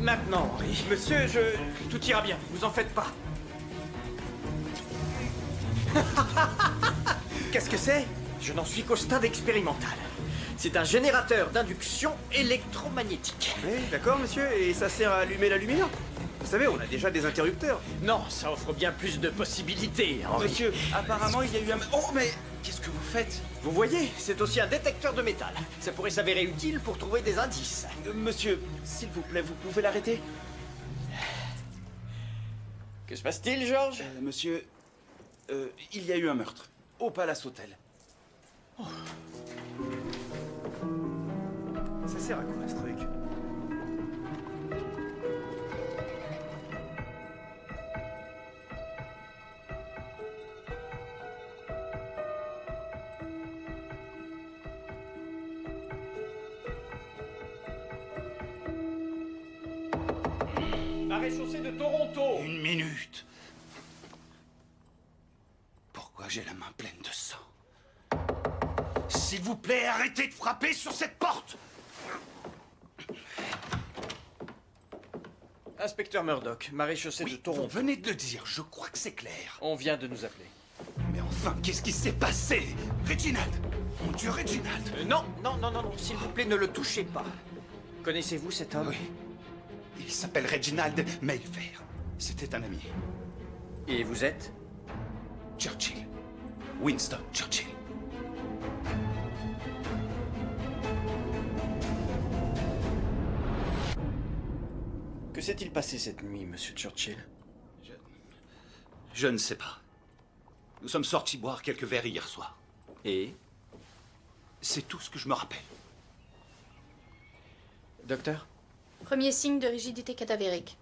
Maintenant, Henri. Monsieur, tout ira bien, vous en faites pas. Qu'est-ce que c'est? Je n'en suis qu'au stade expérimental. C'est un générateur d'induction électromagnétique. Oui, d'accord, monsieur, et ça sert à allumer la lumière? Vous savez, on a déjà des interrupteurs. Non, ça offre bien plus de possibilités, Henri. Monsieur, apparemment, il y a eu un... Oh, mais qu'est-ce que vous faites? Vous voyez, c'est aussi un détecteur de métal. Ça pourrait s'avérer utile pour trouver des indices. Monsieur, s'il vous plaît, vous pouvez l'arrêter? Que se passe-t-il, Georges? Monsieur, il y a eu un meurtre au Palace Hotel. Oh. Ça sert à quoi, ce truc? La rez-chaussée de Toronto. Une minute. Pourquoi j'ai la main pleine de sang? S'il vous plaît, arrêtez de frapper sur cette porte! Inspecteur Murdoch, maréchaussée de Oui, Toronto. vous venez de le dire, je crois que c'est clair. On vient de nous appeler. Mais enfin, qu'est-ce qui s'est passé? Reginald! Mon Dieu, Reginald! Non, s'il vous plaît, ne le touchez pas. Connaissez-vous cet homme? Oui. Il s'appelle Reginald Mayfair. C'était un ami. Et vous êtes? Churchill. Winston Churchill. Que s'est-il passé cette nuit, monsieur Churchill? Je ne sais pas. Nous sommes sortis boire quelques verres hier soir. Et? C'est tout ce que je me rappelle. Docteur? Premier signe de rigidité cadavérique.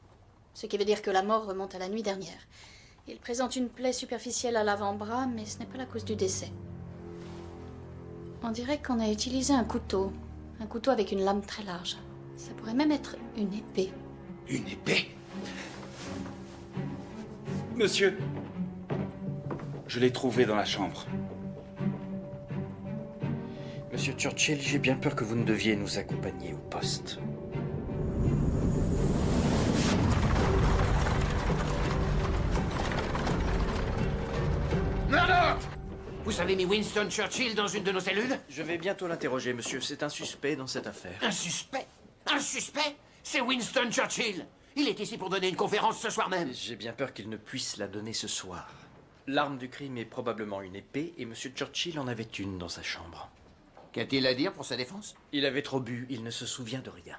Ce qui veut dire que la mort remonte à la nuit dernière. Il présente une plaie superficielle à l'avant-bras, mais ce n'est pas la cause du décès. On dirait qu'on a utilisé un couteau. Un couteau avec une lame très large. Ça pourrait même être une épée. Une épée? Monsieur, je l'ai trouvé dans la chambre. Monsieur Churchill, j'ai bien peur que vous ne deviez nous accompagner au poste. Murdoch! Vous avez mis Winston Churchill dans une de nos cellules? Je vais bientôt l'interroger, monsieur. C'est un suspect dans cette affaire. Un suspect? Un suspect? C'est Winston Churchill! Il est ici pour donner une conférence ce soir même. J'ai bien peur qu'il ne puisse la donner ce soir. L'arme du crime est probablement une épée, et monsieur Churchill en avait une dans sa chambre. Qu'a-t-il à dire pour sa défense? Il avait trop bu, il ne se souvient de rien.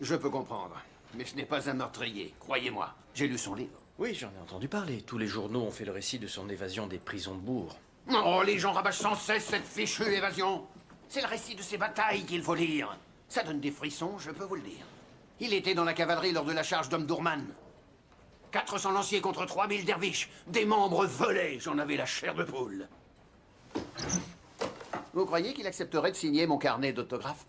Je peux comprendre. Mais ce n'est pas un meurtrier, croyez-moi. J'ai lu son livre. Oui, j'en ai entendu parler. Tous les journaux ont fait le récit de son évasion des prisons de bourg. Oh, les gens rabâchent sans cesse cette fichue évasion. C'est le récit de ses batailles qu'il faut lire. Ça donne des frissons, je peux vous le dire. Il était dans la cavalerie lors de la charge d'Omdurman. 400 lanciers contre 3000 derviches. Des membres volés, j'en avais la chair de poule. Vous croyez qu'il accepterait de signer mon carnet d'autographes?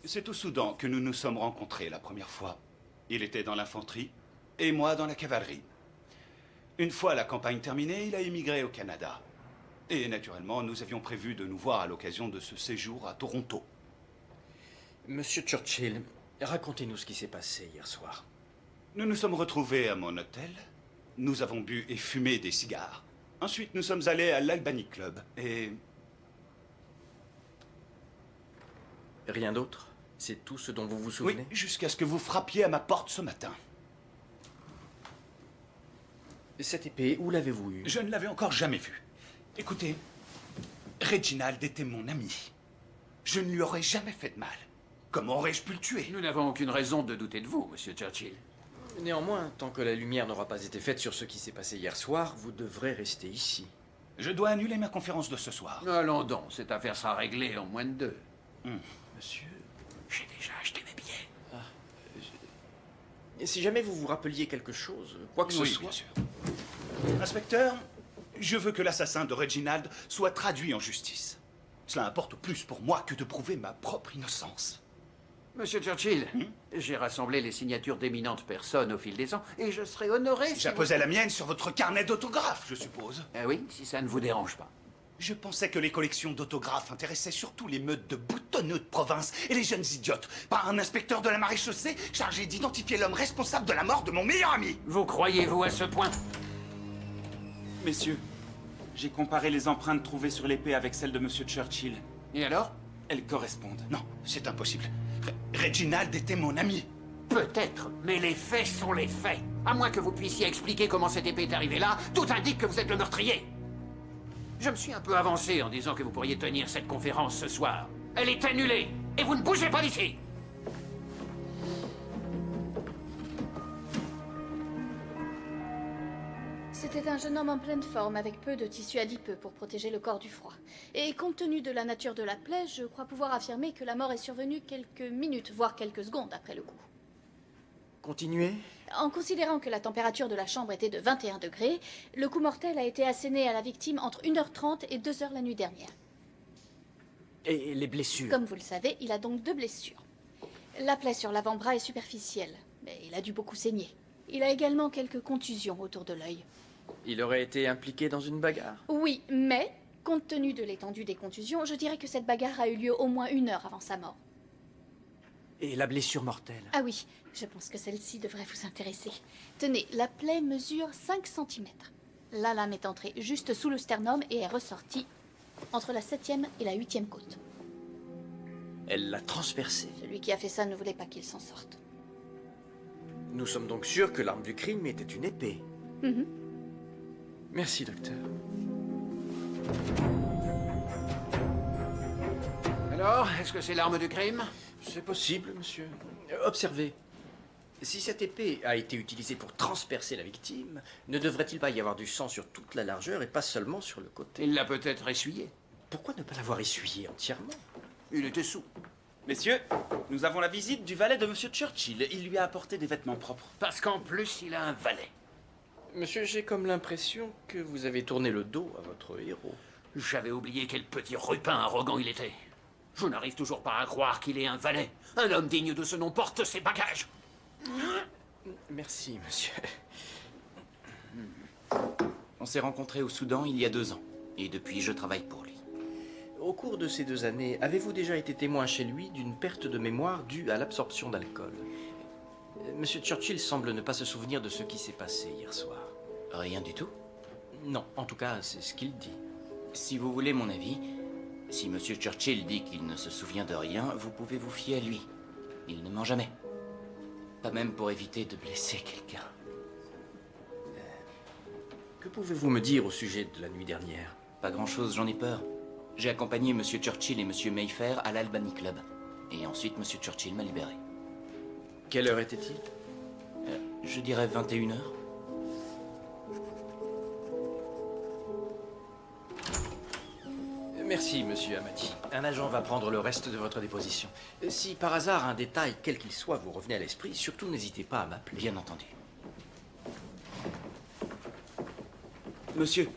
C'est au Soudan que nous nous sommes rencontrés la première fois. Il était dans l'infanterie et moi dans la cavalerie. Une fois la campagne terminée, il a émigré au Canada. Et naturellement, nous avions prévu de nous voir à l'occasion de ce séjour à Toronto. Monsieur Churchill, racontez-nous ce qui s'est passé hier soir. Nous nous sommes retrouvés à mon hôtel. Nous avons bu et fumé des cigares. Ensuite, nous sommes allés à l'Albany Club et... Rien d'autre? C'est tout ce dont vous vous souvenez? Oui, jusqu'à ce que vous frappiez à ma porte ce matin. Cette épée, où l'avez-vous eue? Je ne l'avais encore jamais vue. Écoutez, Reginald était mon ami. Je ne lui aurais jamais fait de mal. Comment aurais-je pu le tuer? Nous n'avons aucune raison de douter de vous, monsieur Churchill. Néanmoins, tant que la lumière n'aura pas été faite sur ce qui s'est passé hier soir, vous devrez rester ici. Je dois annuler ma conférence de ce soir. Allons donc, cette affaire sera réglée en moins de 2. Monsieur... J'ai déjà acheté mes billets. Et si jamais vous vous rappeliez quelque chose, quoi que ce Oui, soit... bien sûr. Inspecteur, Je veux que l'assassin de Reginald soit traduit en justice. Cela importe plus pour moi que de prouver ma propre innocence. Monsieur Churchill, j'ai rassemblé les signatures d'éminentes personnes au fil des ans, et je serais honoré si J'apposais la mienne sur votre carnet d'autographes, je suppose. Ah oui, si ça ne vous dérange pas. Je pensais que les collections d'autographes intéressaient surtout les meutes de boutonneux de province et les jeunes idiotes, pas un inspecteur de la maréchaussée chargé d'identifier l'homme responsable de la mort de mon meilleur ami. Vous croyez-vous à ce point? Messieurs, j'ai comparé les empreintes trouvées sur l'épée avec celles de Monsieur Churchill. Et alors? Elles correspondent. Non, c'est impossible. Reginald était mon ami. Peut-être, mais les faits sont les faits. À moins que vous puissiez expliquer comment cette épée est arrivée là, tout indique que vous êtes le meurtrier. Je me suis un peu avancé en disant que vous pourriez tenir cette conférence ce soir. Elle est annulée, et vous ne bougez pas d'ici. C'était un jeune homme en pleine forme, avec peu de tissu adipeux pour protéger le corps du froid. Et compte tenu de la nature de la plaie, je crois pouvoir affirmer que la mort est survenue quelques minutes, voire quelques secondes après le coup. Continuez. En considérant que la température de la chambre était de 21 degrés, le coup mortel a été asséné à la victime entre 1h30 et 2h la nuit dernière. Et les blessures? Comme vous le savez, il a donc 2 blessures. La plaie sur l'avant-bras est superficielle, mais il a dû beaucoup saigner. Il a également quelques contusions autour de l'œil. Il aurait été impliqué dans une bagarre? Oui, mais, compte tenu de l'étendue des contusions, je dirais que cette bagarre a eu lieu au moins 1 heure avant sa mort. Et la blessure mortelle? Ah oui, je pense que celle-ci devrait vous intéresser. Tenez, la plaie mesure 5 cm. La lame est entrée juste sous le sternum et est ressortie entre la 7e et la 8e côte. Elle l'a transpercé. Celui qui a fait ça ne voulait pas qu'il s'en sorte. Nous sommes donc sûrs que l'arme du crime était une épée. Mhm. Merci, docteur. Alors, est-ce que c'est l'arme du crime? C'est possible, monsieur. Observez. Si cette épée a été utilisée pour transpercer la victime, ne devrait-il pas y avoir du sang sur toute la largeur et pas seulement sur le côté? Il l'a peut-être essuyé. Pourquoi ne pas l'avoir essuyé entièrement? Il était sous. Messieurs, nous avons la visite du valet de Monsieur Churchill. Il lui a apporté des vêtements propres. Parce qu'en plus, il a un valet. Monsieur, j'ai comme l'impression que vous avez tourné le dos à votre héros. J'avais oublié quel petit rupin arrogant il était. Je n'arrive toujours pas à croire qu'il est un valet. Un homme digne de ce nom porte ses bagages. Merci, monsieur. On s'est rencontrés au Soudan il y a 2 ans. Et depuis, je travaille pour lui. Au cours de ces 2 années, avez-vous déjà été témoin chez lui d'une perte de mémoire due à l'absorption d'alcool? Monsieur Churchill semble ne pas se souvenir de ce qui s'est passé hier soir. Rien du tout. Non, en tout cas, c'est ce qu'il dit. Si vous voulez mon avis, si Monsieur Churchill dit qu'il ne se souvient de rien, vous pouvez vous fier à lui. Il ne ment jamais. Pas même pour éviter de blesser quelqu'un. Que pouvez-vous me dire au sujet de la nuit dernière? Pas grand-chose, j'en ai peur. J'ai accompagné Monsieur Churchill et Monsieur Mayfair à l'Albany Club. Et ensuite, Monsieur Churchill m'a libéré. Quelle heure était-il? Je dirais 21 heures. Merci, monsieur Amati. Un agent va prendre le reste de votre déposition. Si par hasard un détail, quel qu'il soit, vous revenez à l'esprit, surtout n'hésitez pas à m'appeler. Bien entendu. Monsieur,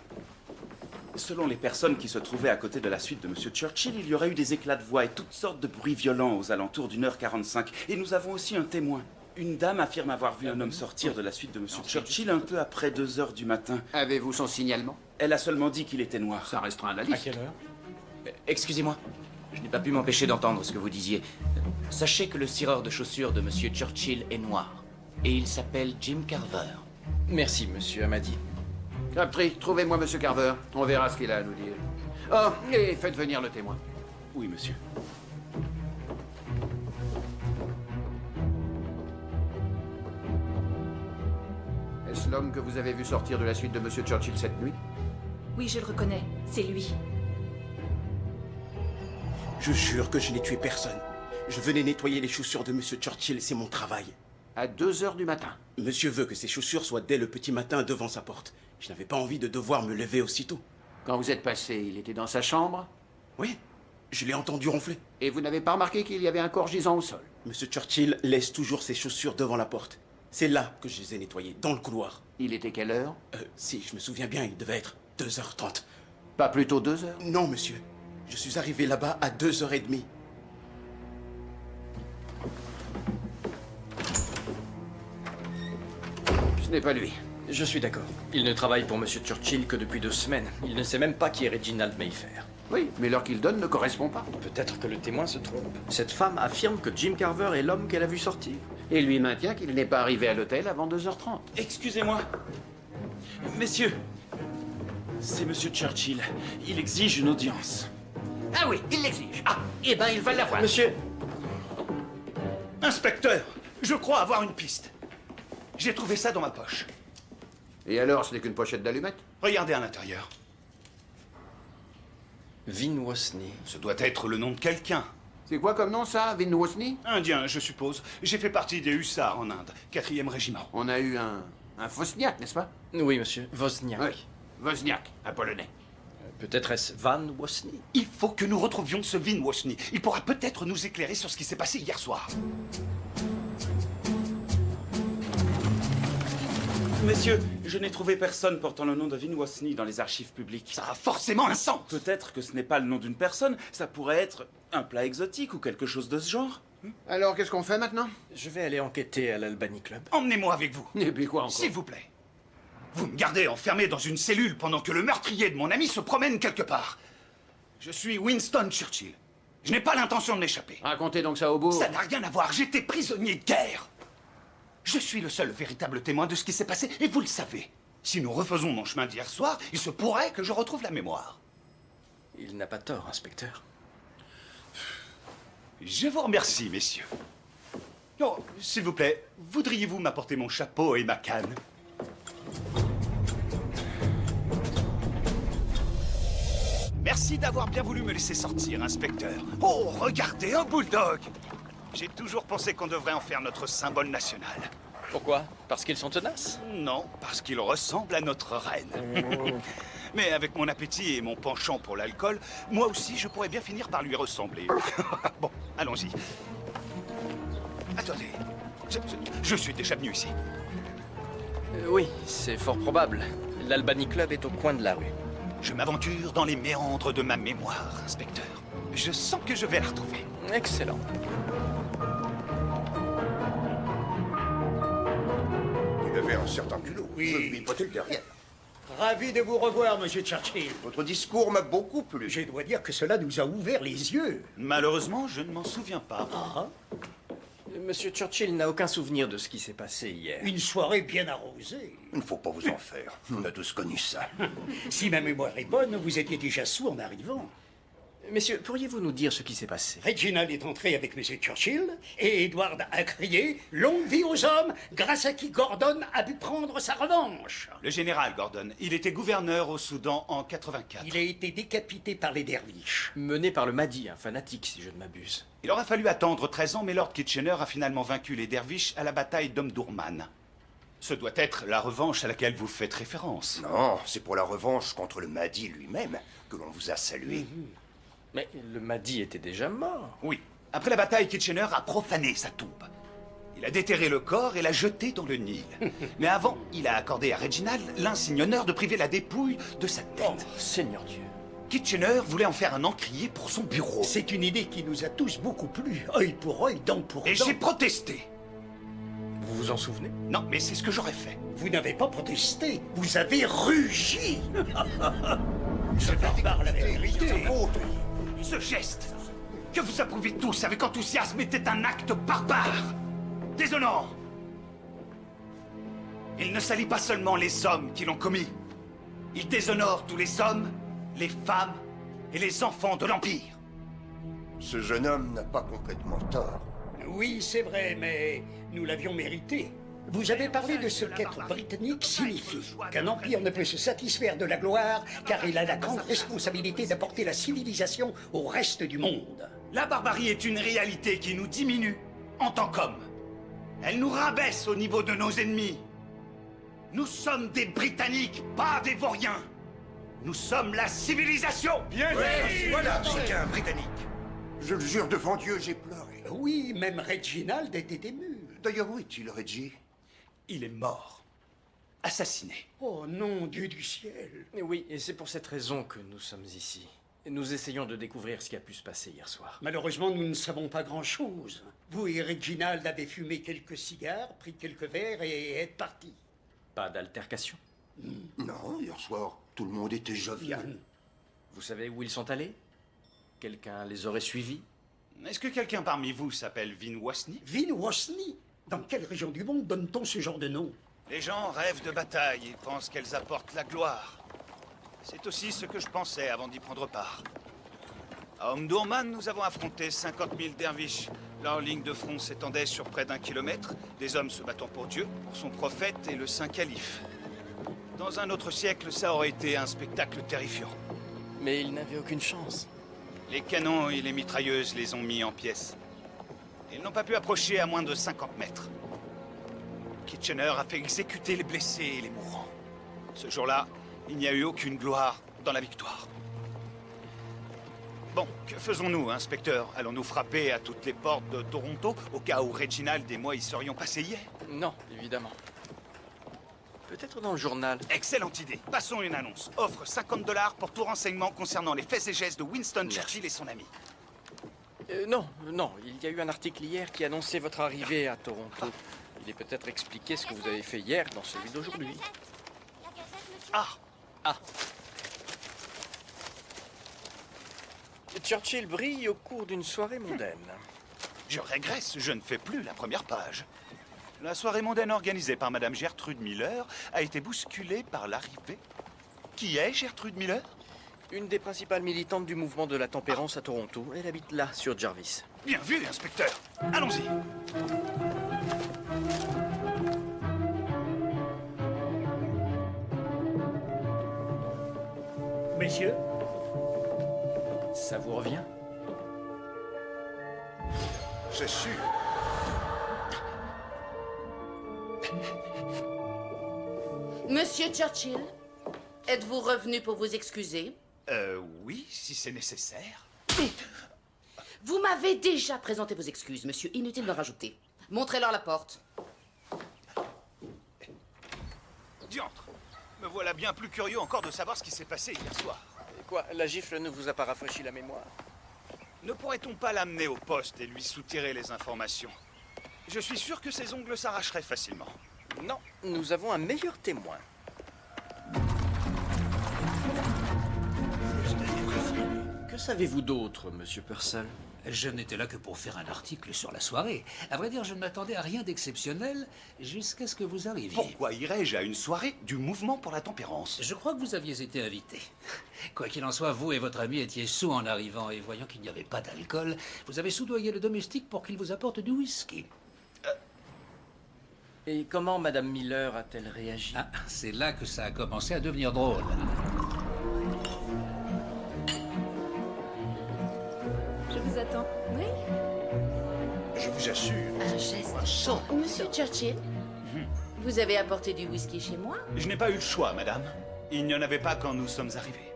selon les personnes qui se trouvaient à côté de la suite de Monsieur Churchill, il y aurait eu des éclats de voix et toutes sortes de bruits violents aux alentours d'1h45. Et nous avons aussi un témoin. Une dame affirme avoir vu un homme sortir de la suite de Monsieur Churchill un peu après 2h du matin. Avez-vous son signalement? Elle a seulement dit qu'il était noir. Ça restera à la liste. heure? Excusez-moi, je n'ai pas pu m'empêcher d'entendre ce que vous disiez. Sachez que le cireur de chaussures de Monsieur Churchill est noir. Et il s'appelle Jim Carver. Merci, monsieur Amadi. Crabtree, trouvez-moi Monsieur Carver. On verra ce qu'il a à nous dire. Oh, et faites venir le témoin. Oui, monsieur. Est-ce l'homme que vous avez vu sortir de la suite de Monsieur Churchill cette nuit? Oui, je le reconnais. C'est lui. Je jure que je n'ai tué personne. Je venais nettoyer les chaussures de Monsieur Churchill, c'est mon travail. À 2h du matin. Monsieur veut que ses chaussures soient dès le petit matin devant sa porte. Je n'avais pas envie de devoir me lever aussitôt. Quand vous êtes passé, il était dans sa chambre? Oui, je l'ai entendu ronfler. Et vous n'avez pas remarqué qu'il y avait un corps gisant au sol? Monsieur Churchill laisse toujours ses chaussures devant la porte. C'est là que je les ai nettoyées, dans le couloir. Il était quelle heure? Si je me souviens bien, il devait être 2h30. Pas plutôt 2 heures? Non, monsieur. Je suis arrivé là-bas à 2h30. Ce n'est pas lui. Je suis d'accord. Il ne travaille pour Monsieur Churchill que depuis 2 semaines. Il ne sait même pas qui est Reginald Mayfair. Oui, mais l'heure qu'il donne ne correspond pas. Peut-être que le témoin se trompe. Cette femme affirme que Jim Carver est l'homme qu'elle a vu sortir. Et lui maintient qu'il n'est pas arrivé à l'hôtel avant 2h30. Excusez-moi. Messieurs, c'est Monsieur Churchill. Il exige une audience. Ah oui, il l'exige. Ah, eh ben il va l'avoir. Monsieur, Inspecteur, je crois avoir une piste. J'ai trouvé ça dans ma poche. Et alors, ce n'est qu'une pochette d'allumettes? Regardez à l'intérieur. Vin Wasney. Ce doit être le nom de quelqu'un. C'est quoi comme nom ça, Vin Wasney? Indien, je suppose. J'ai fait partie des hussards en Inde, 4e régiment. On a eu un Fosniak, n'est-ce pas? Oui, monsieur. Wozniak. Oui. Wozniak, un polonais. Peut-être est-ce Van Wasney. Il faut que nous retrouvions ce Vin Wasney. Il pourra peut-être nous éclairer sur ce qui s'est passé hier soir. Messieurs, je n'ai trouvé personne portant le nom de Vin Wasney dans les archives publiques. Ça a forcément un sens. Peut-être que ce n'est pas le nom d'une personne, ça pourrait être un plat exotique ou quelque chose de ce genre. Alors, qu'est-ce qu'on fait maintenant? Je vais aller enquêter à l'Albany Club. Emmenez-moi avec vous. Et puis quoi encore? S'il vous plaît. Vous me gardez enfermé dans une cellule pendant que le meurtrier de mon ami se promène quelque part. Je suis Winston Churchill. Je n'ai pas l'intention de m'échapper. Racontez donc ça au bout. Ça n'a rien à voir, j'étais prisonnier de guerre. Je suis le seul véritable témoin de ce qui s'est passé, et vous le savez. Si nous refaisons mon chemin d'hier soir, il se pourrait que je retrouve la mémoire. Il n'a pas tort, inspecteur. Je vous remercie, messieurs. Oh, s'il vous plaît, voudriez-vous m'apporter mon chapeau et ma canne? Merci d'avoir bien voulu me laisser sortir, inspecteur. Oh, regardez, un bulldog! J'ai toujours pensé qu'on devrait en faire notre symbole national. Pourquoi? Parce qu'ils sont tenaces? Non, parce qu'il ressemble à notre reine. Mais avec mon appétit et mon penchant pour l'alcool, moi aussi je pourrais bien finir par lui ressembler. Bon, allons-y. Attendez, je suis déjà venu ici. Oui, c'est fort probable. L'Albany Club est au coin de la rue. Je m'aventure dans les méandres de ma mémoire, inspecteur. Je sens que je vais la retrouver. Excellent. Il avait un certain culot. Oui. Je lui potais le derrière. Ravi de vous revoir, monsieur Churchill. Votre discours m'a beaucoup plu. Je dois dire que cela nous a ouvert les yeux. Malheureusement, je ne m'en souviens pas. Monsieur Churchill n'a aucun souvenir de ce qui s'est passé hier. Une soirée bien arrosée. Il ne faut pas vous en faire. On a tous connu ça. Si ma mémoire est bonne, vous étiez déjà sous en arrivant. Messieurs, pourriez-vous nous dire ce qui s'est passé? Reginald est entré avec monsieur Churchill et Edward a crié « Longue vie aux hommes, grâce à qui Gordon a pu prendre sa revanche !» Le général Gordon, il était gouverneur au Soudan en 84. Il a été décapité par les derviches. Mené par le Mahdi, un fanatique si je ne m'abuse. Il aura fallu attendre 13 ans, mais Lord Kitchener a finalement vaincu les derviches à la bataille d'Omdurman. Ce doit être la revanche à laquelle vous faites référence. Non, c'est pour la revanche contre le Mahdi lui-même que l'on vous a salué. Mais le Mahdi était déjà mort. Oui. Après la bataille, Kitchener a profané sa tombe. Il a déterré le corps et l'a jeté dans le Nil. Mais avant, il a accordé à Reginald l'insigne honneur de priver la dépouille de sa tête. Oh, Seigneur Dieu. Kitchener voulait en faire un encrier pour son bureau. C'est une idée qui nous a tous beaucoup plu. Œil pour œil, dent pour dent. Et j'ai protesté. Vous vous en souvenez? Non, mais c'est ce que j'aurais fait. Vous n'avez pas protesté, vous avez rugi. Ce barbare l'avait vérité. Ce geste, que vous approuvez tous avec enthousiasme, était un acte barbare, déshonorant. Il ne salit pas seulement les hommes qui l'ont commis. Il déshonore tous les hommes, les femmes et les enfants de l'Empire. Ce jeune homme n'a pas complètement tort. Oui, c'est vrai, mais nous l'avions mérité. Vous avez parlé de ce qu'être britannique signifie. Qu'un empire ne peut se satisfaire de la gloire, car il a la grande responsabilité d'apporter la civilisation au reste du monde. La barbarie est une réalité qui nous diminue en tant qu'hommes. Elle nous rabaisse au niveau de nos ennemis. Nous sommes des Britanniques, pas des Vauriens. Nous sommes la civilisation. Bien Ouais, voilà, c'est un Britannique. Je le jure devant Dieu, j'ai pleuré. Oui, même Reginald était ému. D'ailleurs, où est-il, Reggie? Il est mort. assassiné. Oh non, Dieu du ciel. Mais oui, et c'est pour cette raison que nous sommes ici. Nous essayons de découvrir ce qui a pu se passer hier soir. Malheureusement, nous ne savons pas grand-chose. Vous et Reginald avez fumé quelques cigares, pris quelques verres et êtes partis. Pas d'altercation? Non, hier soir, tout le monde était jovial. Vous savez où ils sont allés? Quelqu'un les aurait suivis? Est-ce que quelqu'un parmi vous s'appelle Vin Wasney? Vin Wasney? Dans quelle région du monde donne-t-on ce genre de nom? Les gens rêvent de bataille et pensent qu'elles apportent la gloire. C'est aussi ce que je pensais avant d'y prendre part. À Omdurman, nous avons affronté 50 000 derviches. Leur ligne de front s'étendait sur près d'1 kilomètre, des hommes se battant pour Dieu, pour son prophète et le saint calife. Dans un autre siècle, ça aurait été un spectacle terrifiant. Mais ils n'avaient aucune chance. Les canons et les mitrailleuses les ont mis en pièces. Ils n'ont pas pu approcher à moins de 50 mètres. Kitchener a fait exécuter les blessés et les mourants. Ce jour-là, il n'y a eu aucune gloire dans la victoire. Bon, que faisons-nous, inspecteur? Allons-nous frapper à toutes les portes de Toronto, au cas où Reginald et moi y serions passés hier? Non, évidemment. Peut-être dans le journal. Excellente idée. Passons une annonce. Offre 50 $ pour tout renseignement concernant les faits et gestes de Winston Merci. Churchill et son ami. Non, il y a eu un article hier qui annonçait votre arrivée à Toronto. Il est peut-être expliqué ce que vous avez fait hier dans celui d'aujourd'hui. Ah! Churchill brille au cours d'une soirée mondaine. Je régresse, je ne fais plus la première page. La soirée mondaine organisée par Madame Gertrude Miller a été bousculée par l'arrivée. Qui est Gertrude Miller? Une des principales militantes du mouvement de la tempérance à Toronto. Elle habite là, sur Jarvis. Bien vu, inspecteur. Allons-y. Messieurs, Ça vous revient? C'est sûr. Monsieur Churchill, êtes-vous revenu pour vous excuser? Oui, si c'est nécessaire. Vous m'avez déjà présenté vos excuses, monsieur. Inutile de rajouter. Montrez-leur la porte. Diantre, me voilà bien plus curieux encore de savoir ce qui s'est passé hier soir. Et quoi, la gifle ne vous a pas rafraîchi la mémoire? Ne pourrait-on pas l'amener au poste et lui soutirer les informations? Je suis sûr que ses ongles s'arracheraient facilement. Non, nous avons un meilleur témoin. Que savez-vous d'autre, monsieur Purcell? Je n'étais là que pour faire un article sur la soirée. À vrai dire, je ne m'attendais à rien d'exceptionnel jusqu'à ce que vous arriviez. Pourquoi irais-je à une soirée du mouvement pour la tempérance? Je crois que vous aviez été invité. Quoi qu'il en soit, vous et votre ami étiez sous en arrivant, et voyant qu'il n'y avait pas d'alcool, vous avez soudoyé le domestique pour qu'il vous apporte du whisky. Et comment Madame Miller a-t-elle réagi? Ah, c'est là que ça a commencé à devenir drôle. Je vous attends. Oui. Je vous assure. Un geste chaud. Monsieur Churchill, vous avez apporté du whisky chez moi? Je n'ai pas eu le choix, madame. Il n'y en avait pas quand nous sommes arrivés.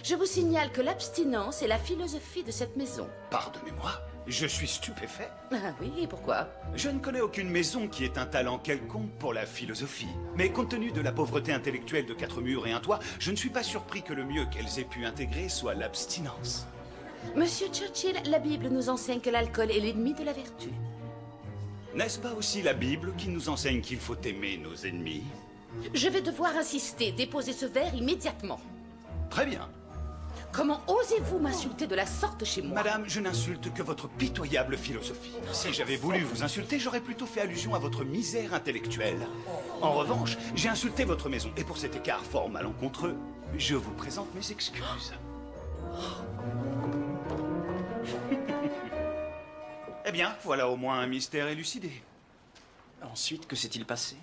Je vous signale que l'abstinence est la philosophie de cette maison. Pardonnez-moi, je suis stupéfait. Ah oui, et pourquoi? Je ne connais aucune maison qui ait un talent quelconque pour la philosophie. Mais compte tenu de la pauvreté intellectuelle de 4 murs et un toit, je ne suis pas surpris que le mieux qu'elles aient pu intégrer soit l'abstinence. Monsieur Churchill, la Bible nous enseigne que l'alcool est l'ennemi de la vertu. N'est-ce pas aussi la Bible qui nous enseigne qu'il faut aimer nos ennemis? Je vais devoir insister, déposer ce verre immédiatement. Très bien. Comment osez-vous m'insulter de la sorte chez moi? Madame, je n'insulte que votre pitoyable philosophie. Si j'avais voulu vous insulter, j'aurais plutôt fait allusion à votre misère intellectuelle. En revanche, j'ai insulté votre maison, et pour cet écart fort malencontreux, je vous présente mes excuses. Eh bien, voilà au moins un mystère élucidé. Ensuite, que s'est-il passé?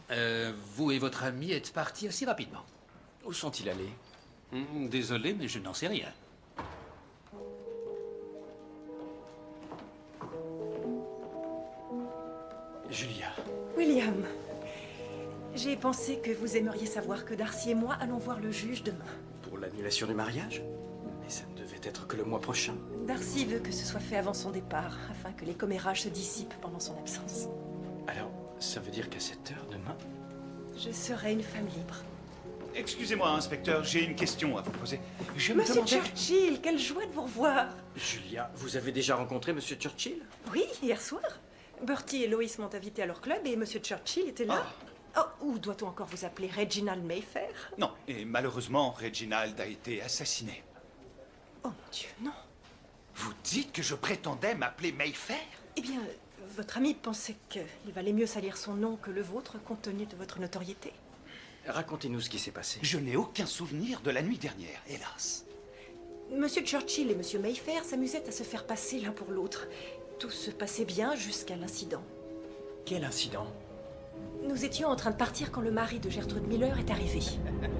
Vous et votre ami êtes partis assez rapidement. Où sont-ils allés? Désolé, mais je n'en sais rien. Julia. William, j'ai pensé que vous aimeriez savoir que Darcy et moi allons voir le juge demain. Pour l'annulation du mariage? Mais ça ne devait être que le mois prochain. Darcy veut que ce soit fait avant son départ, afin que les commérages se dissipent pendant son absence. Alors, ça veut dire qu'à 7 heures demain? Je serai une femme libre. Excusez-moi, inspecteur, j'ai une question à vous poser. Je me Monsieur demandais... Churchill, quelle joie de vous revoir. Julia, vous avez déjà rencontré Monsieur Churchill? Oui, hier soir. Bertie et Lois m'ont invité à leur club et Monsieur Churchill était là. Oh, ou doit-on encore vous appeler Reginald Mayfair? Non, et malheureusement, Reginald a été assassiné. Oh mon Dieu, non. Vous dites que je prétendais m'appeler Mayfair? Eh bien, votre ami pensait qu'il valait mieux salir son nom que le vôtre compte tenu de votre notoriété. Racontez-nous ce qui s'est passé. Je n'ai aucun souvenir de la nuit dernière, hélas. Monsieur Churchill et Monsieur Mayfair s'amusaient à se faire passer l'un pour l'autre. Tout se passait bien jusqu'à l'incident. Quel incident? Nous étions en train de partir quand le mari de Gertrude Miller est arrivé.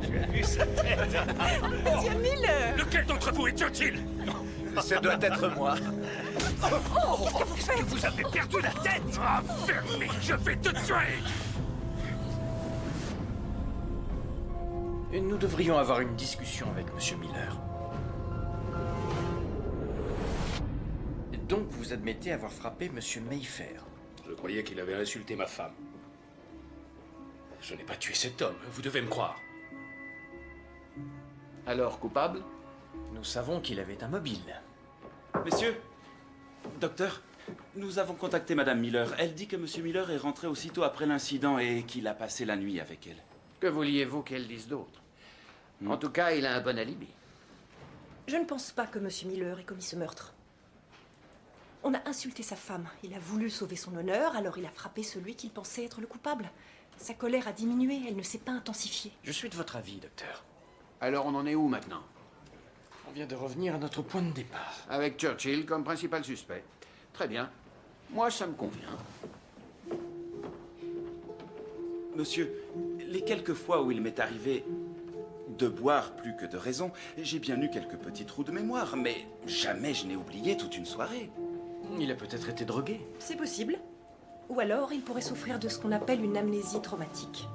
J'ai vu sa tête. Monsieur Miller! Lequel d'entre vous est Churchill? Ça doit être moi. Oh, qu'est-ce que vous faites? Vous avez perdu la tête. Ah, fermez, je vais te tuer! Nous devrions avoir une discussion avec Monsieur Miller. Donc vous admettez avoir frappé Monsieur Mayfair? Je croyais qu'il avait insulté ma femme. Je n'ai pas tué cet homme, vous devez me croire. Alors, coupable? Nous savons qu'il avait un mobile. Messieurs, docteur, nous avons contacté Madame Miller. Elle dit que Monsieur Miller est rentré aussitôt après l'incident et qu'il a passé la nuit avec elle. Que vouliez-vous qu'elle dise d'autre? En tout cas, il a un bon alibi. Je ne pense pas que Monsieur Miller ait commis ce meurtre. On a insulté sa femme. Il a voulu sauver son honneur, alors il a frappé celui qu'il pensait être le coupable. Sa colère a diminué, elle ne s'est pas intensifiée. Je suis de votre avis, docteur. Alors on en est où maintenant? On vient de revenir à notre point de départ. Avec Churchill comme principal suspect. Très bien. Moi, ça me convient. Monsieur, les quelques fois où il m'est arrivé de boire plus que de raison, j'ai bien eu quelques petits trous de mémoire, mais jamais je n'ai oublié toute une soirée. Il a peut-être été drogué. C'est possible. Ou alors, il pourrait souffrir de ce qu'on appelle une amnésie traumatique.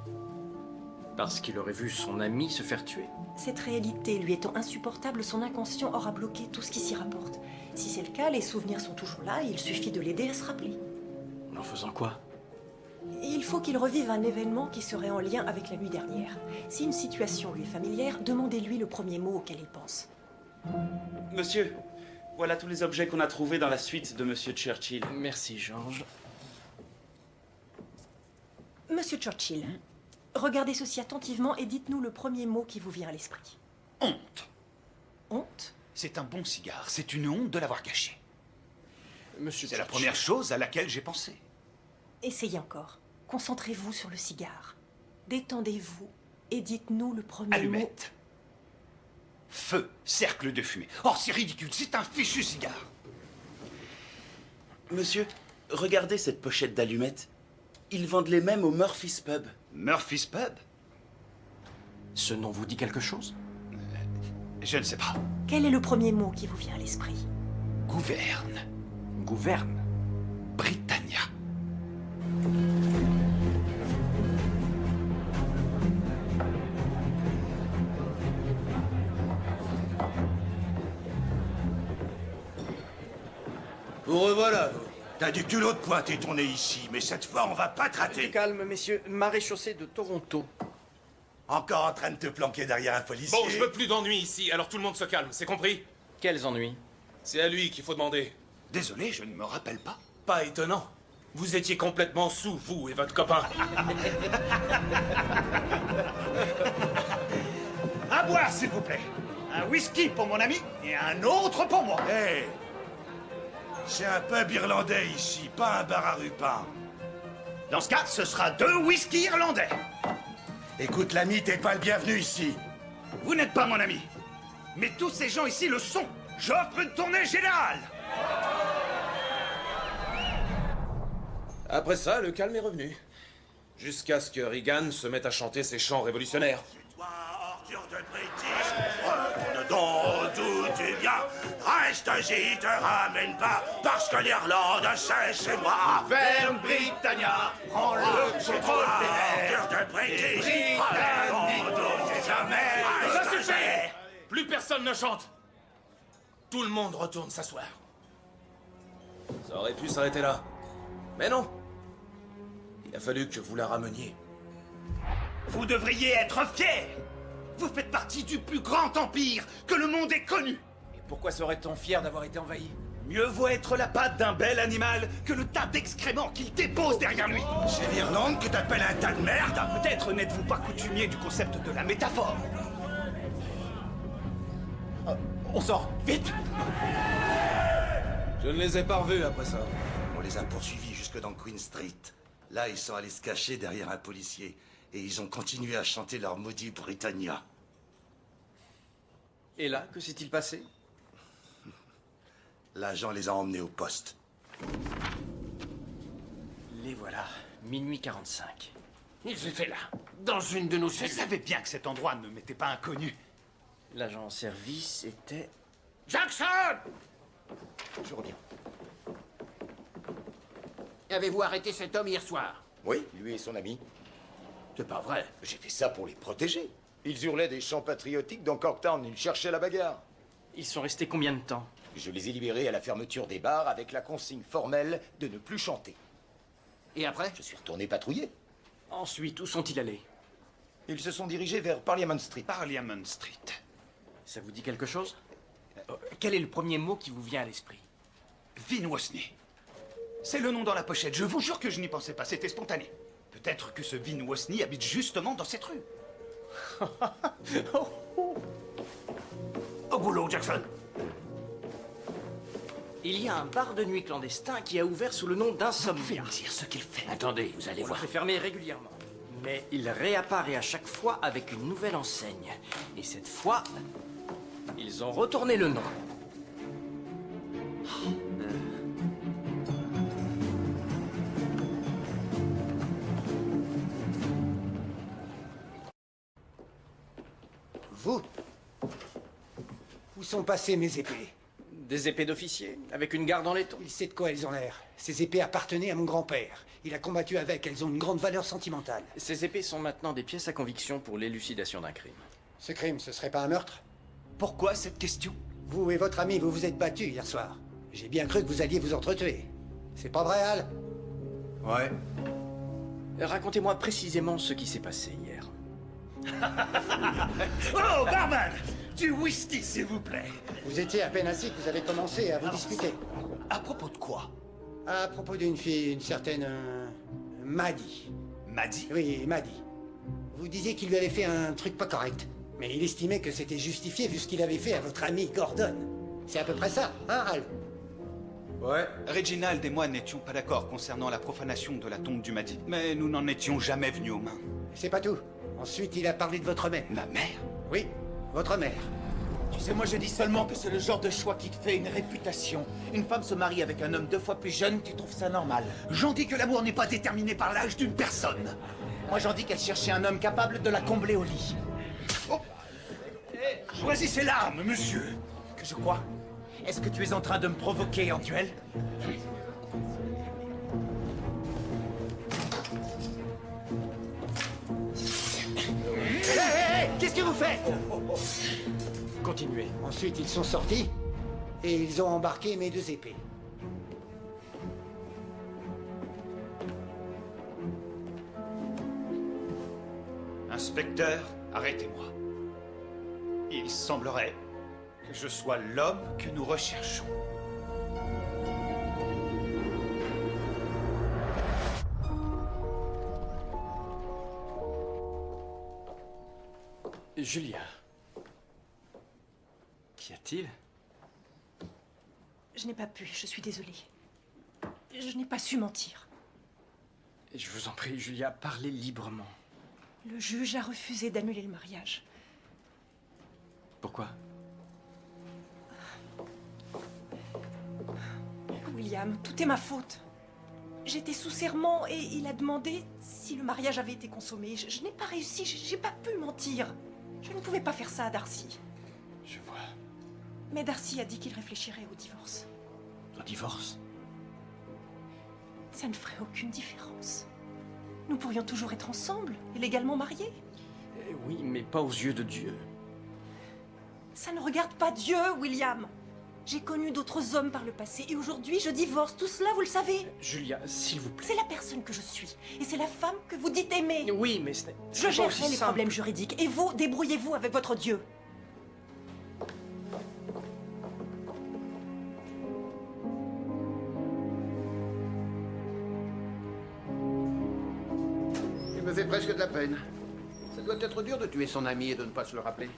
Parce qu'il aurait vu son ami se faire tuer. Cette réalité lui étant insupportable, son inconscient aura bloqué tout ce qui s'y rapporte. Si c'est le cas, les souvenirs sont toujours là et il suffit de l'aider à se rappeler. En faisant quoi? Il faut qu'il revive un événement qui serait en lien avec la nuit dernière. Si une situation lui est familière, demandez-lui le premier mot auquel il pense. Monsieur, voilà tous les objets qu'on a trouvés dans la suite de Monsieur Churchill. Merci, George. Monsieur Churchill, regardez ceci attentivement et dites-nous le premier mot qui vous vient à l'esprit. Honte. Honte? C'est un bon cigare. C'est une honte de l'avoir caché. Monsieur C'est la Churchill. première chose à laquelle j'ai pensé. Essayez encore. Concentrez-vous sur le cigare. Détendez-vous et dites-nous le premier mot. Allumette. Feu. Cercle de fumée. Oh, c'est ridicule. C'est un fichu cigare. Monsieur, regardez cette pochette d'allumettes. Ils vendent les mêmes au Murphy's Pub. Murphy's Pub? Ce nom vous dit quelque chose? Je ne sais pas. Quel est le premier mot qui vous vient à l'esprit? Gouverne. Gouverne. Britannia. Vous revoilà, vous. T'as du culot de pointer ton nez ici, mais cette fois, on va pas te rater. Calme, messieurs. Maréchaussée de Toronto. Encore en train de te planquer derrière un policier. Bon, je veux plus d'ennuis ici, alors tout le monde se calme, c'est compris? Quels ennuis? C'est à lui qu'il faut demander. Désolé, je ne me rappelle pas. Pas étonnant. Vous étiez complètement sous, vous et votre copain. À boire, s'il vous plaît. Un whisky pour mon ami et un autre pour moi. Hé, c'est un pub irlandais ici, pas un bar à rupin. Dans ce cas, ce sera 2 whisky irlandais. Écoute, l'ami, t'es pas le bienvenu ici. Vous n'êtes pas mon ami. Mais tous ces gens ici le sont. J'offre une tournée générale. Après ça, le calme est revenu. Jusqu'à ce que Reagan se mette à chanter ses chants révolutionnaires. Toi, ordure de British, retourne donc d'où tu viens. Reste-y, te ramène pas, parce que l'Irlande, c'est chez moi. Ferme Britannia, prends le contrôle des mers. Ordure de British, retourne d'où tu jamais. Ça suffit! Plus personne ne chante. Tout le monde retourne s'asseoir. Ça aurait pu s'arrêter là. Mais non. Il a fallu que vous la rameniez. Vous devriez être fiers. Vous faites partie du plus grand empire que le monde ait connu. Et pourquoi serait-on fier d'avoir été envahi? Mieux vaut être la patte d'un bel animal que le tas d'excréments qu'il dépose derrière lui. C'est l'Irlande que t'appelles un tas de merde? Peut-être n'êtes-vous pas coutumier du concept de la métaphore. On sort, vite! Je ne les ai pas revus après ça. On les a poursuivis jusque dans Queen Street. Là, ils sont allés se cacher derrière un policier. Et ils ont continué à chanter leur maudit Britannia. Et là, que s'est-il passé? L'agent les a emmenés au poste. Les voilà, minuit 45. Ils étaient là, dans une de nos Je cellules. savais bien que cet endroit ne m'était pas inconnu. L'agent en service était... Jackson! Je reviens. Avez-vous arrêté cet homme hier soir? Oui, lui et son ami. C'est pas vrai. J'ai fait ça pour les protéger. Ils hurlaient des chants patriotiques dans Corktown, ils cherchaient la bagarre. Ils sont restés combien de temps? Je les ai libérés à la fermeture des bars avec la consigne formelle de ne plus chanter. Et après? Je suis retourné patrouiller. Ensuite, où sont-ils allés? Ils se sont dirigés vers Parliament Street. Parliament Street. Ça vous dit quelque chose? Quel est le premier mot qui vous vient à l'esprit? Vin Wosney. C'est le nom dans la pochette. Je vous jure que je n'y pensais pas. C'était spontané. Peut-être que ce Vin Wosney habite justement dans cette rue. Au boulot, Jackson. Il y a un bar de nuit clandestin qui a ouvert sous le nom d'Insomnia. Dire ce qu'il fait. Attendez, vous allez On le voir. fait fermer régulièrement. Mais il réapparaît à chaque fois avec une nouvelle enseigne. Et cette fois, ils ont retourné le nom. Vous? Où sont passées mes épées? Des épées d'officier, avec une garde en laiton. Il sait de quoi elles ont l'air. Ces épées appartenaient à mon grand-père. Il a combattu avec, elles ont une grande valeur sentimentale. Ces épées sont maintenant des pièces à conviction pour l'élucidation d'un crime. Ce crime, ce serait pas un meurtre? Pourquoi cette question? Vous et votre ami, vous vous êtes battus hier soir. J'ai bien cru que vous alliez vous entretuer. C'est pas vrai, Al? Ouais. Racontez-moi précisément ce qui s'est passé hier. Oh, barman! Du whisky, s'il vous plaît. Vous étiez à peine assis que vous avez commencé à vous disputer. À propos de quoi? À propos d'une fille, une certaine... Maddie. Maddie? Oui, Maddie. Vous disiez qu'il lui avait fait un truc pas correct. Mais il estimait que c'était justifié vu ce qu'il avait fait à votre ami Gordon. C'est à peu près ça, hein, Al? Ouais. Reginald et moi n'étions pas d'accord concernant la profanation de la tombe du Maddie. Mais nous n'en étions jamais venus aux mains. C'est pas tout. Ensuite, il a parlé de votre mère. Ma mère? Oui, votre mère. Tu sais, moi je dis seulement que c'est le genre de choix qui te fait une réputation. Une femme se marie avec un homme 2 fois plus jeune, tu trouves ça normal? J'en dis que l'amour n'est pas déterminé par l'âge d'une personne. Moi j'en dis qu'elle cherchait un homme capable de la combler au lit. Oh. Choisissez l'arme, monsieur. Que je crois? Est-ce que tu es en train de me provoquer en duel? Hé, qu'est-ce que vous faites? Continuez. Ensuite, ils sont sortis et ils ont embarqué mes 2 épées. Inspecteur, arrêtez-moi. Il semblerait que je sois l'homme que nous recherchons. Julia. Qu'y a-t-il? Je n'ai pas pu, je suis désolée. Je n'ai pas su mentir. Je vous en prie, Julia, parlez librement. Le juge a refusé d'annuler le mariage. Pourquoi? William, tout est ma faute. J'étais sous serment et il a demandé si le mariage avait été consommé. Je n'ai pas réussi, j'ai pas pu mentir. Je ne pouvais pas faire ça à Darcy. Je vois. Mais Darcy a dit qu'il réfléchirait au divorce. Au divorce? Ça ne ferait aucune différence. Nous pourrions toujours être ensemble et légalement mariés. Oui, mais pas aux yeux de Dieu. Ça ne regarde pas Dieu, William. J'ai connu d'autres hommes par le passé et aujourd'hui je divorce. Tout cela, vous le savez. Julia, s'il vous plaît. C'est la personne que je suis et c'est la femme que vous dites aimer. Oui, mais ce n'est Je pas gérerai aussi les simple. problèmes juridiques et vous, débrouillez-vous avec votre Dieu. Il me fait presque de la peine. Ça doit être dur de tuer son ami et de ne pas se le rappeler.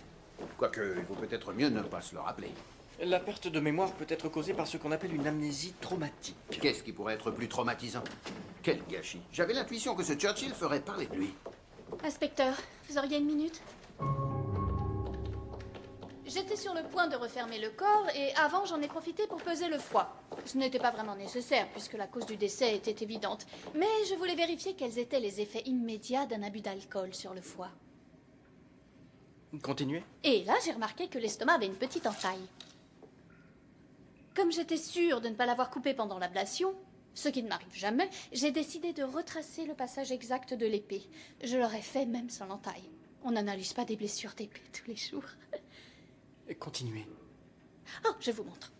Quoique, il vaut peut-être mieux ne pas se le rappeler. La perte de mémoire peut être causée par ce qu'on appelle une amnésie traumatique. Qu'est-ce qui pourrait être plus traumatisant? Quel gâchis. J'avais l'intuition que ce Churchill ferait parler de lui. Inspecteur, vous auriez une minute? J'étais sur le point de refermer le corps et avant j'en ai profité pour peser le foie. Ce n'était pas vraiment nécessaire puisque la cause du décès était évidente. Mais je voulais vérifier quels étaient les effets immédiats d'un abus d'alcool sur le foie. Continuez. Et là j'ai remarqué que l'estomac avait une petite entaille. Comme j'étais sûre de ne pas l'avoir coupé pendant l'ablation, ce qui ne m'arrive jamais, j'ai décidé de retracer le passage exact de l'épée. Je l'aurais fait même sans l'entaille. On n'analyse pas des blessures d'épée tous les jours. Continuez. Oh, je vous montre.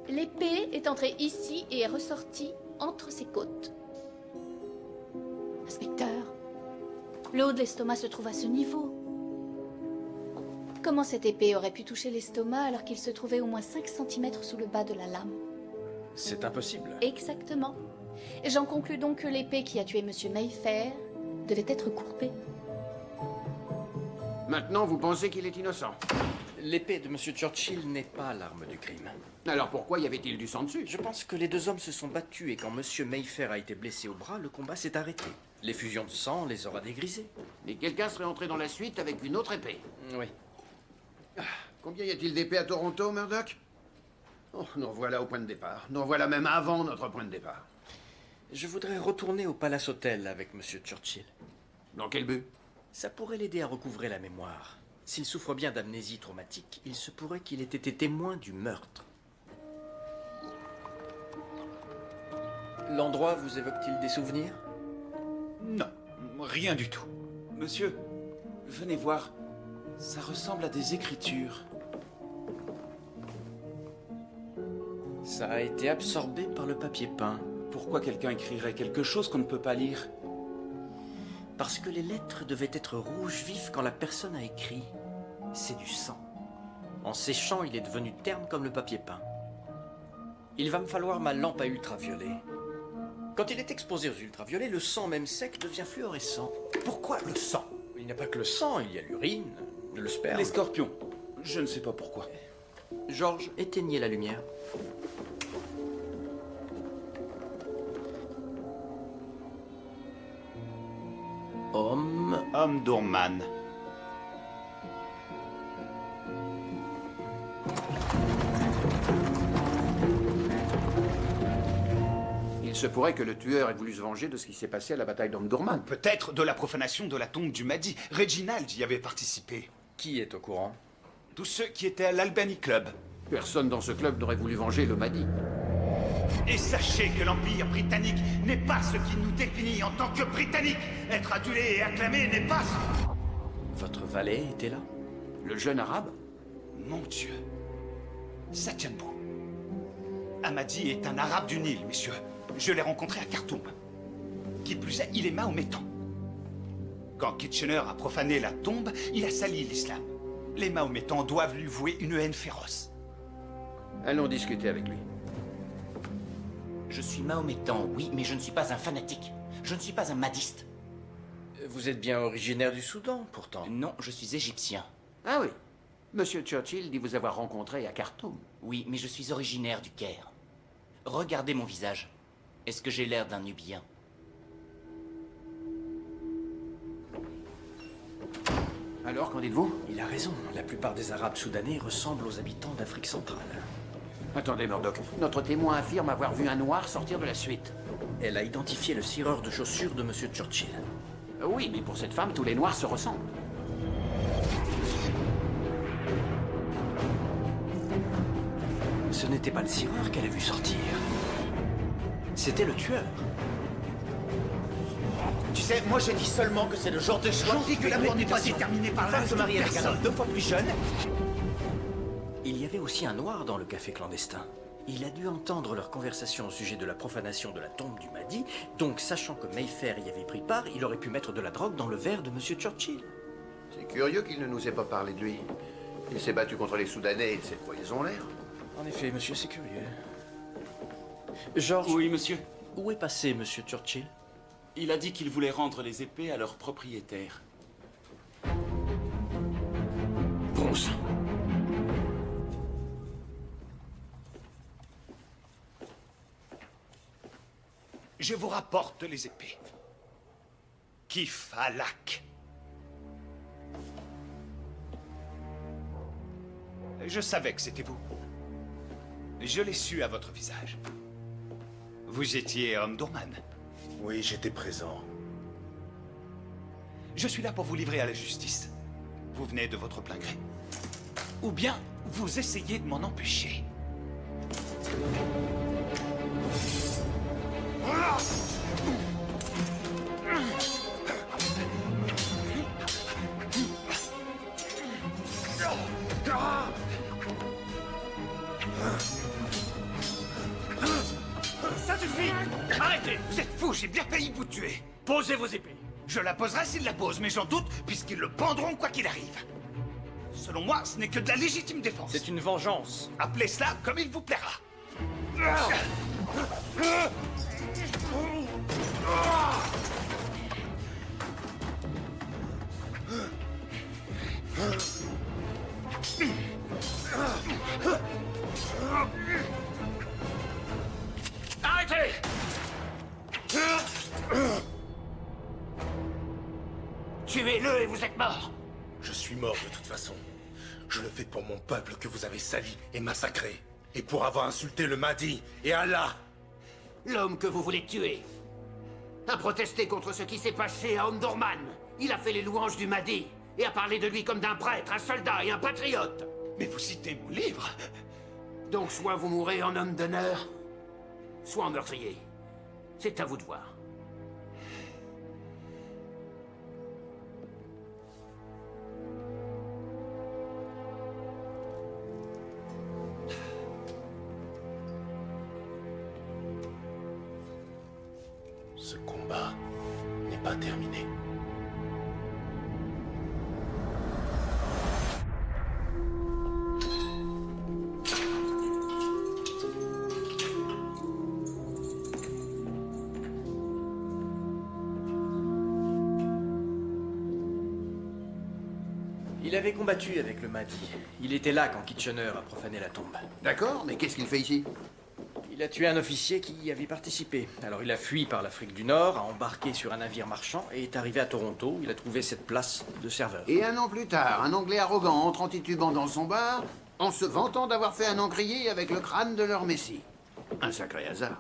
L'épée est entrée ici et est ressortie entre ses côtes. Inspecteur, le haut de l'estomac se trouve à ce niveau. Comment cette épée aurait pu toucher l'estomac alors qu'il se trouvait au moins 5 cm sous le bas de la lame? C'est impossible. Exactement. J'en conclus donc que l'épée qui a tué Monsieur Mayfair devait être courbée. Maintenant, vous pensez qu'il est innocent? L'épée de Monsieur Churchill n'est pas l'arme du crime. Alors pourquoi y avait-il du sang dessus? Je pense que les deux hommes se sont battus et quand Monsieur Mayfair a été blessé au bras, le combat s'est arrêté. L'effusion de sang les aura dégrisés. Et quelqu'un serait entré dans la suite avec une autre épée. Oui. Combien y a-t-il d'épées à Toronto, Murdoch? Oh, nous revoilà au point de départ. Nous revoilà même avant notre point de départ. Je voudrais retourner au Palace Hotel avec Monsieur Churchill. Dans quel but? Ça pourrait l'aider à recouvrer la mémoire. S'il souffre bien d'amnésie traumatique, il se pourrait qu'il ait été témoin du meurtre. L'endroit vous évoque-t-il des souvenirs? Non, rien du tout. Monsieur, venez voir. Ça ressemble à des écritures. Ça a été absorbé par le papier peint. Pourquoi quelqu'un écrirait quelque chose qu'on ne peut pas lire? Parce que les lettres devaient être rouges vifs quand la personne a écrit. C'est du sang. En séchant, il est devenu terne comme le papier peint. Il va me falloir ma lampe à ultraviolet. Quand il est exposé aux ultraviolets, le sang même sec devient fluorescent. Pourquoi le sang? Il n'y a pas que le sang, il y a l'urine, le sperme. Les scorpions. Je ne sais pas pourquoi. Georges, éteignez la lumière. Homme Doorman. Il se pourrait que le tueur ait voulu se venger de ce qui s'est passé à la bataille d'Omdurman. Peut-être de la profanation de la tombe du Mahdi. Reginald y avait participé. Qui est au courant? Tous ceux qui étaient à l'Albany Club. Personne dans ce club n'aurait voulu venger le Mahdi. Et sachez que l'Empire britannique n'est pas ce qui nous définit en tant que Britanniques. Être adulé et acclamé n'est pas ce... Votre valet était là? Le jeune arabe? Mon Dieu. Ça tient debout. Ahmadi est un arabe du Nil, messieurs. Je l'ai rencontré à Khartoum. Qui plus est, il est mahométan. Quand Kitchener a profané la tombe, il a sali l'islam. Les mahométans doivent lui vouer une haine féroce. Allons discuter avec lui. Je suis mahométan, oui, mais je ne suis pas un fanatique. Je ne suis pas un mahdiste. Vous êtes bien originaire du Soudan, pourtant. Non, je suis égyptien. Ah oui. Monsieur Churchill dit vous avoir rencontré à Khartoum. Oui, mais je suis originaire du Caire. Regardez mon visage. Est-ce que j'ai l'air d'un Nubien? Alors, qu'en dites-vous? Il a raison. La plupart des Arabes soudanais ressemblent aux habitants d'Afrique centrale. Attendez, Murdoch. Notre témoin affirme avoir vu un noir sortir de la suite. Elle a identifié le cireur de chaussures de Monsieur Churchill. Oui, mais pour cette femme, tous les noirs se ressemblent. Ce n'était pas le cireur qu'elle a vu sortir. C'était le tueur. Tu sais, moi je dis seulement que c'est le genre de choix... J'en dis que l'amour n'est pas déterminé par Une femme l'âge se marie d'une avec un homme personne. 2 fois plus jeune. Il y avait aussi un noir dans le café clandestin. Il a dû entendre leur conversation au sujet de la profanation de la tombe du Mahdi, donc sachant que Mayfair y avait pris part, il aurait pu mettre de la drogue dans le verre de Monsieur Churchill. C'est curieux qu'il ne nous ait pas parlé de lui. Il s'est battu contre les Soudanais et de cette poison l'air. En effet, monsieur, c'est curieux. George. Oui, monsieur. Où est passé Monsieur Churchill? Il a dit qu'il voulait rendre les épées à leurs propriétaires. Bon sang. Je vous rapporte les épées. Kifalak. Je savais que c'était vous. Je l'ai su à votre visage. Vous étiez Omdurman. Oui, j'étais présent. Je suis là pour vous livrer à la justice. Vous venez de votre plein gré. Ou bien vous essayez de m'en empêcher. Ça suffit! Arrêtez! Vous êtes fous, j'ai bien failli vous tuer. Posez vos épées. Je la poserai s'il la pose, mais j'en doute, puisqu'ils le pendront quoi qu'il arrive. Selon moi, ce n'est que de la légitime défense. C'est une vengeance. Appelez cela comme il vous plaira. Arrêtez! Tuez-le et vous êtes mort. Je suis mort de toute façon. Je le fais pour mon peuple que vous avez sali et massacré. Et pour avoir insulté le Mahdi et Allah. L'homme que vous voulez tuer a protesté contre ce qui s'est passé à Omdurman. Il a fait les louanges du Mahdi et a parlé de lui comme d'un prêtre, un soldat et un patriote. Mais vous citez mon livre. Donc soit vous mourrez en homme d'honneur, soit en meurtrier. C'est à vous de voir. Ce combat n'est pas terminé. Il avait combattu avec le Mahdi. Il était là quand Kitchener a profané la tombe. D'accord, mais qu'est-ce qu'il fait ici? Il a tué un officier qui y avait participé. Alors il a fui par l'Afrique du Nord, a embarqué sur un navire marchand et est arrivé à Toronto où il a trouvé cette place de serveur. Et un an plus tard, un Anglais arrogant entre en titubant dans son bar en se vantant d'avoir fait un encrier avec le crâne de leur messie. Un sacré hasard.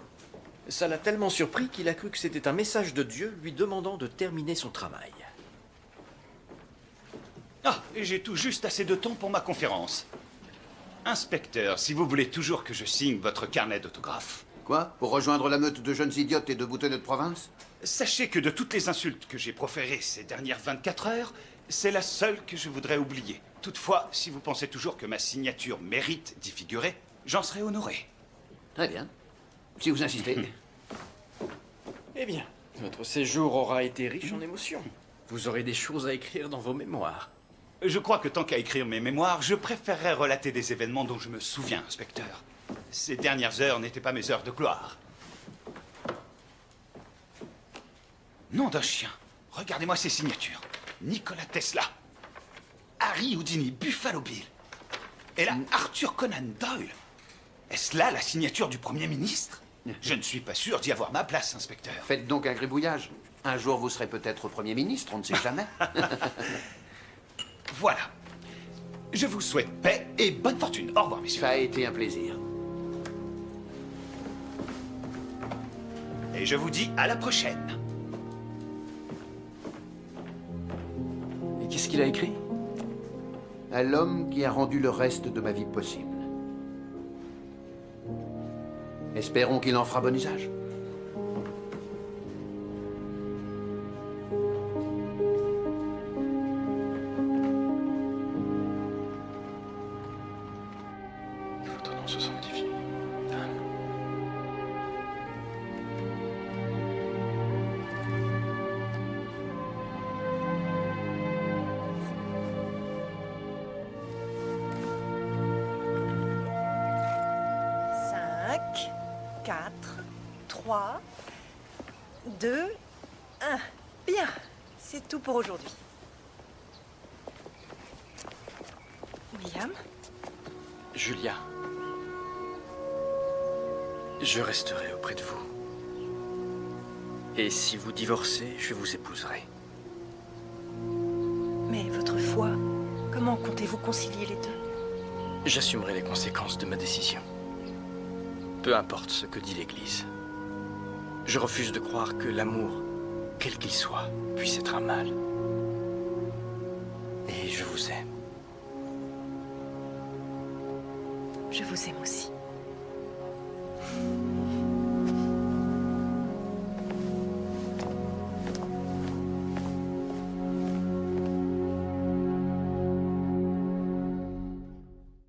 Ça l'a tellement surpris qu'il a cru que c'était un message de Dieu lui demandant de terminer son travail. Ah, et j'ai tout juste assez de temps pour ma conférence. Inspecteur, si vous voulez toujours que je signe votre carnet d'autographes. Quoi? Pour rejoindre la meute de jeunes idiotes et de boutonneux de province? Sachez que de toutes les insultes que j'ai proférées ces dernières 24 heures, c'est la seule que je voudrais oublier. Toutefois, si vous pensez toujours que ma signature mérite d'y figurer, j'en serai honoré. Très bien. Si vous insistez. Eh bien, votre séjour aura été riche en émotions. Vous aurez des choses à écrire dans vos mémoires. Je crois que tant qu'à écrire mes mémoires, je préférerais relater des événements dont je me souviens, inspecteur. Ces dernières heures n'étaient pas mes heures de gloire. Nom d'un chien. Regardez-moi ces signatures. Nikola Tesla. Harry Houdini, Buffalo Bill. Et là, Arthur Conan Doyle. Est-ce là la signature du Premier ministre? Je ne suis pas sûr d'y avoir ma place, inspecteur. Faites donc un gribouillage. Un jour, vous serez peut-être Premier ministre, on ne sait jamais. Voilà. Je vous souhaite paix et bonne fortune. Au revoir, messieurs. Ça a été un plaisir. Et je vous dis à la prochaine. Et qu'est-ce qu'il a écrit? À l'homme qui a rendu le reste de ma vie possible. Espérons qu'il en fera bon usage. 3, 2, 1. Bien, c'est tout pour aujourd'hui. William? Julia, je resterai auprès de vous. Et si vous divorcez, je vous épouserai. Mais votre foi, comment comptez-vous concilier les deux? J'assumerai les conséquences de ma décision. Peu importe ce que dit l'Église. Je refuse de croire que l'amour, quel qu'il soit, puisse être un mal. Et je vous aime. Je vous aime aussi.